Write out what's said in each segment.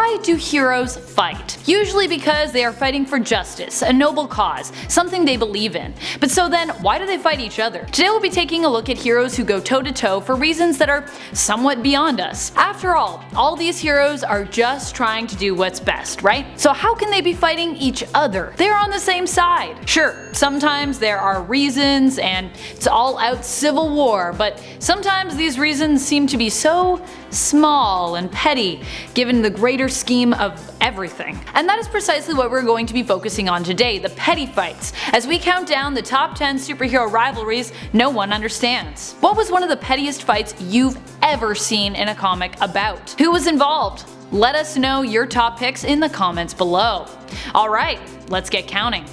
Why do heroes fight? Usually because they are fighting for justice, a noble cause, something they believe in. But so then, why do they fight each other? Today we'll be taking a look at heroes who go toe-to-toe for reasons that are somewhat beyond us. After all these heroes are just trying to do what's best, right? So how can they be fighting each other? They're on the same side. Sure, sometimes there are reasons and it's all out civil war, but sometimes these reasons seem to be so small and petty given the greater scheme of everything. And that is precisely what we're going to be focusing on today, the petty fights, as we count down the top 10 superhero rivalries no one understands. What was one of the pettiest fights you've ever seen in a comic about? Who was involved? Let us know your top picks in the comments below. Alright, let's get counting.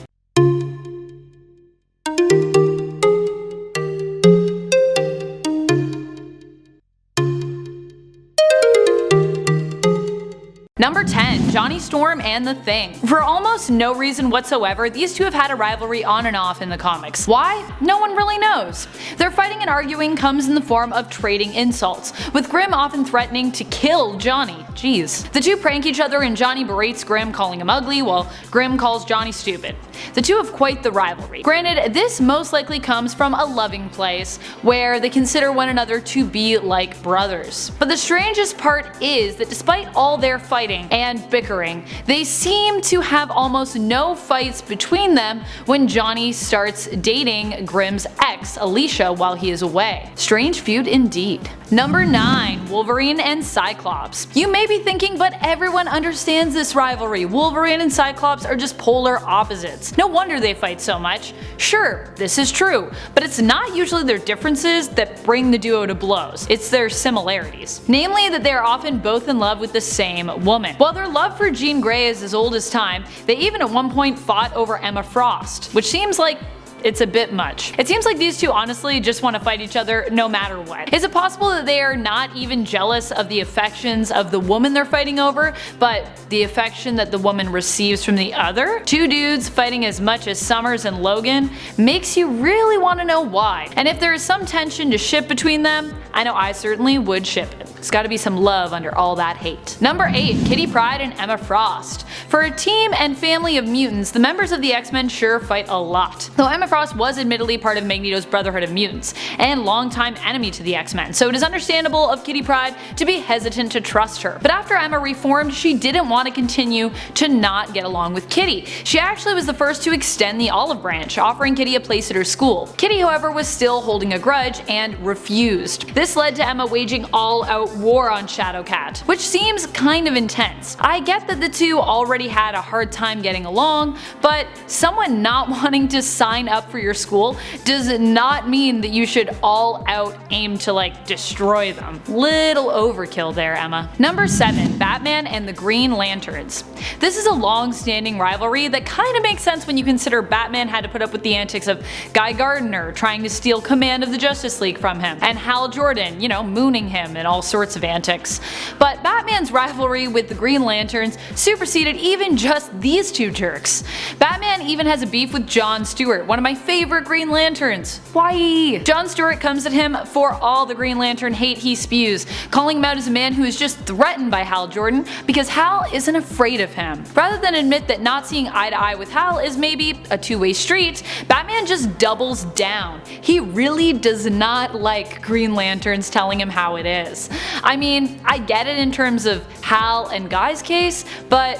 Number 10. Johnny Storm and the Thing. For almost no reason whatsoever, these two have had a rivalry on and off in the comics. Why? No one really knows. Their fighting and arguing comes in the form of trading insults, with Grimm often threatening to kill Johnny. Jeez. The two prank each other and Johnny berates Grimm, calling him ugly, while Grimm calls Johnny stupid. The two have quite the rivalry. Granted, this most likely comes from a loving place, where they consider one another to be like brothers. But the strangest part is that despite all their fighting and bickering, they seem to have almost no fights between them when Johnny starts dating Grimm's ex, Alicia, while he is away. Strange feud indeed. Number 9. Wolverine and Cyclops. You may be thinking, but everyone understands this rivalry. Wolverine and Cyclops are just polar opposites. No wonder they fight so much. Sure, this is true, but it's not usually their differences that bring the duo to blows. It's their similarities. Namely that they are often both in love with the same woman. While their love for Jean Grey is as old as time, they even at one point fought over Emma Frost, which seems like it's a bit much. It seems like these two honestly just want to fight each other no matter what. Is it possible that they are not even jealous of the affections of the woman they're fighting over, but the affection that the woman receives from the other? Two dudes fighting as much as Summers and Logan makes you really want to know why. And if there is some tension to ship between them, I know I certainly would ship it. There's gotta be some love under all that hate. Number 8. Kitty Pryde and Emma Frost. For a team and family of mutants, the members of the X-Men sure fight a lot. Though Emma Frost was admittedly part of Magneto's Brotherhood of Mutants, and longtime enemy to the X-Men, so it is understandable of Kitty Pryde to be hesitant to trust her. But after Emma reformed, she didn't want to continue to not get along with Kitty. She actually was the first to extend the olive branch, offering Kitty a place at her school. Kitty, however, was still holding a grudge and refused. This led to Emma waging all-out war on Shadowcat, which seems kind of intense. I get that the two already had a hard time getting along, but someone not wanting to sign up for your school does not mean that you should all out aim to destroy them. Little overkill there, Emma. Number 7. Batman and the Green Lanterns. This is a long-standing rivalry that kind of makes sense when you consider Batman had to put up with the antics of Guy Gardner trying to steal command of the Justice League from him, and Hal Jordan, mooning him and all sorts of antics. But Batman's rivalry with the Green Lanterns superseded even just these two jerks. Batman even has a beef with John Stewart, one of my favorite Green Lanterns. Why? John Stewart comes at him for all the Green Lantern hate he spews, calling him out as a man who is just threatened by Hal Jordan because Hal isn't afraid of him. Rather than admit that not seeing eye to eye with Hal is maybe a two-way street, Batman just doubles down. He really does not like Green Lanterns telling him how it is. I mean, I get it in terms of Hal and Guy's case, but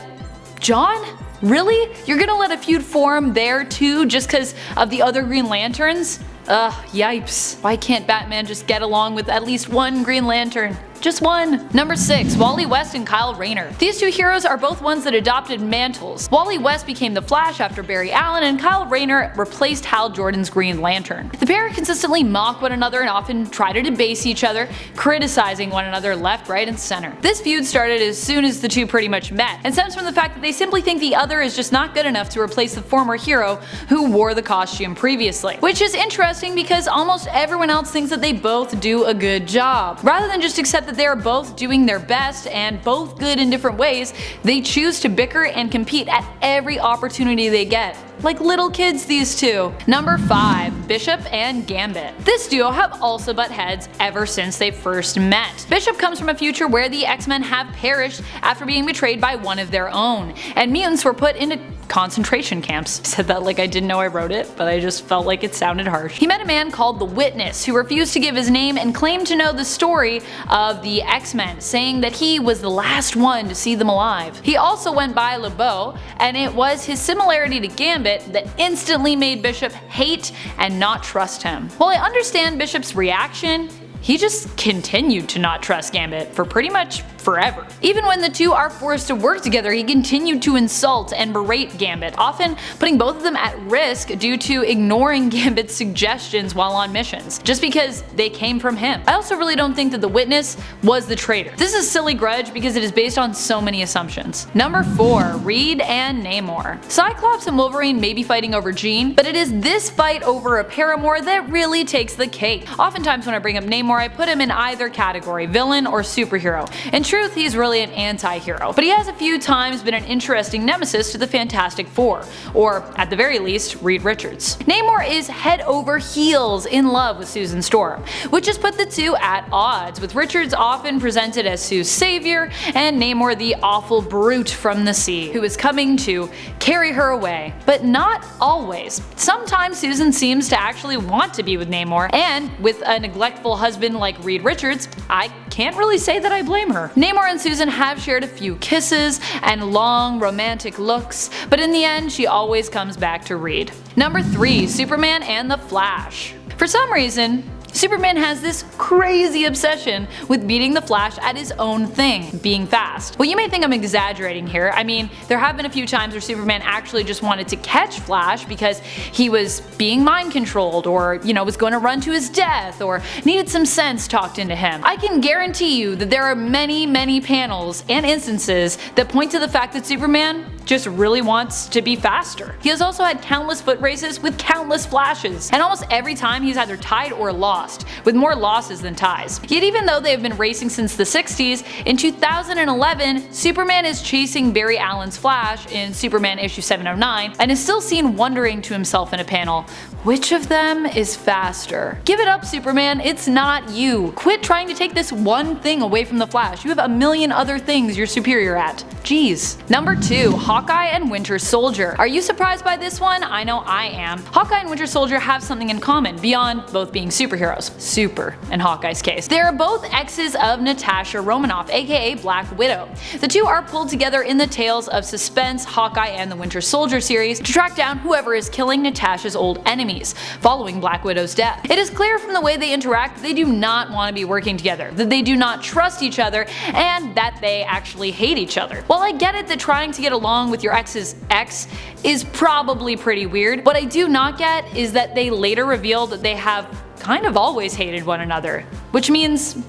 John? Really? You're gonna let a feud form there too just cause of the other Green Lanterns? Ugh, yipes. Why can't Batman just get along with at least one Green Lantern? Just one. Number 6. Wally West and Kyle Rayner. These two heroes are both ones that adopted mantles. Wally West became the Flash after Barry Allen, and Kyle Rayner replaced Hal Jordan's Green Lantern. The pair consistently mock one another and often try to debase each other, criticizing one another left, right, and center. This feud started as soon as the two pretty much met, and stems from the fact that they simply think the other is just not good enough to replace the former hero who wore the costume previously. Which is interesting because almost everyone else thinks that they both do a good job. Rather than just accept that they are both doing their best and both good in different ways, they choose to bicker and compete at every opportunity they get. Like little kids, these two. Number 5. Bishop and Gambit. This duo have also butt heads ever since they first met. Bishop comes from a future where the X-Men have perished after being betrayed by one of their own, and mutants were put into concentration camps. I said that like I didn't know I wrote it, but I just felt like it sounded harsh. He met a man called the Witness who refused to give his name and claimed to know the story of the X-Men, saying that he was the last one to see them alive. He also went by LeBeau, and it was his similarity to Gambit that instantly made Bishop hate and not trust him. While I understand Bishop's reaction, he just continued to not trust Gambit for pretty much forever. Even when the two are forced to work together, he continued to insult and berate Gambit, often putting both of them at risk due to ignoring Gambit's suggestions while on missions, just because they came from him. I also really don't think that the Witness was the traitor. This is a silly grudge because it is based on so many assumptions. Number 4. Reed and Namor. Cyclops and Wolverine may be fighting over Jean, but it is this fight over a paramour that really takes the cake. Oftentimes when I bring up Namor, I put him in either category, villain or superhero. In truth, he's really an anti-hero, but he has a few times been an interesting nemesis to the Fantastic Four, or at the very least, Reed Richards. Namor is head over heels in love with Susan Storm, which has put the two at odds, with Richards often presented as Sue's savior, and Namor the awful brute from the sea, who is coming to carry her away. But not always. Sometimes Susan seems to actually want to be with Namor, and with a neglectful husband like Reed Richards, I can't really say that I blame her. Namor and Susan have shared a few kisses and long romantic looks, but in the end she always comes back to Reed. Number 3. Superman and the Flash. For some reason, Superman has this crazy obsession with beating the Flash at his own thing, being fast. Well, you may think I'm exaggerating here. I mean, there have been a few times where Superman actually just wanted to catch Flash because he was being mind controlled, or, was going to run to his death, or needed some sense talked into him. I can guarantee you that there are many panels and instances that point to the fact that Superman just really wants to be faster. He has also had countless foot races with countless Flashes, and almost every time he's either tied or lost, with more losses than ties. Yet even though they have been racing since the 60s, in 2011, Superman is chasing Barry Allen's Flash in Superman issue 709, and is still seen wondering to himself in a panel, which of them is faster? Give it up, Superman, it's not you. Quit trying to take this one thing away from the Flash. You have a million other things you're superior at. Jeez. Number 2. Hawkeye and Winter Soldier. Are you surprised by this one? I know I am. Hawkeye and Winter Soldier have something in common, beyond both being superheroes. Super, in Hawkeye's case. They are both exes of Natasha Romanoff, aka Black Widow. The two are pulled together in the Tales of Suspense, Hawkeye and the Winter Soldier series to track down whoever is killing Natasha's old enemies, following Black Widow's death. It is clear from the way they interact that they do not want to be working together, that they do not trust each other, and that they actually hate each other. While I get it that trying to get along with your ex's ex is probably pretty weird, what I do not get is that they later reveal that they have kind of always hated one another, which means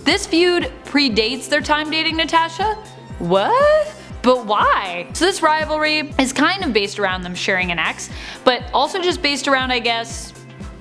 this feud predates their time dating Natasha? What? But why? So this rivalry is kind of based around them sharing an ex, but also just based around, I guess,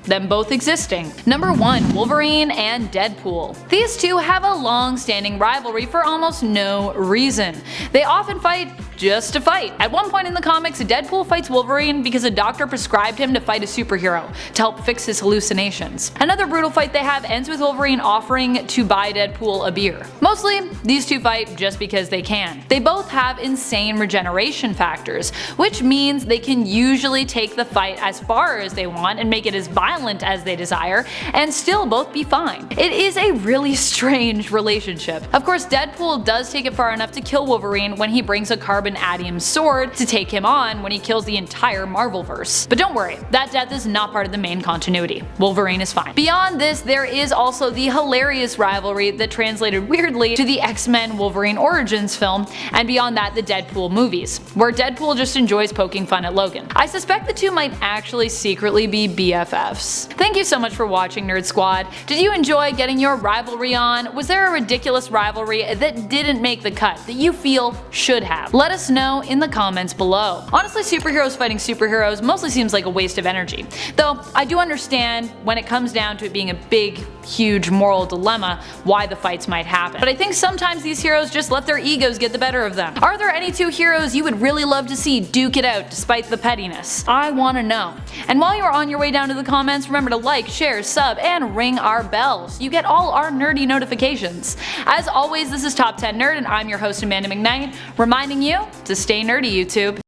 them both existing. Number 1. Wolverine and Deadpool. These two have a long-standing rivalry for almost no reason. They often fight just to fight. At one point in the comics, Deadpool fights Wolverine because a doctor prescribed him to fight a superhero to help fix his hallucinations. Another brutal fight they have ends with Wolverine offering to buy Deadpool a beer. Mostly, these two fight just because they can. They both have insane regeneration factors, which means they can usually take the fight as far as they want and make it as violent as they desire, and still both be fine. It is a really strange relationship. Of course, Deadpool does take it far enough to kill Wolverine when he brings a carbon adamantium sword to take him on when he kills the entire Marvelverse. But don't worry, that death is not part of the main continuity. Wolverine is fine. Beyond this, there is also the hilarious rivalry that translated weirdly to the X-Men Wolverine Origins film, and beyond that, the Deadpool movies, where Deadpool just enjoys poking fun at Logan. I suspect the two might actually secretly be BFFs. Thank you so much for watching, Nerd Squad. Did you enjoy getting your rivalry on? Was there a ridiculous rivalry that didn't make the cut that you feel should have? Let Let us know in the comments below. Honestly, superheroes fighting superheroes mostly seems like a waste of energy, though I do understand when it comes down to it being a big, huge moral dilemma why the fights might happen. But I think sometimes these heroes just let their egos get the better of them. Are there any two heroes you would really love to see duke it out despite the pettiness? I wanna know. And while you are on your way down to the comments, remember to like, share, sub, and ring our bell so you get all our nerdy notifications. As always, this is Top 10 Nerd, and I'm your host Amanda McKnight, reminding you to stay nerdy, YouTube.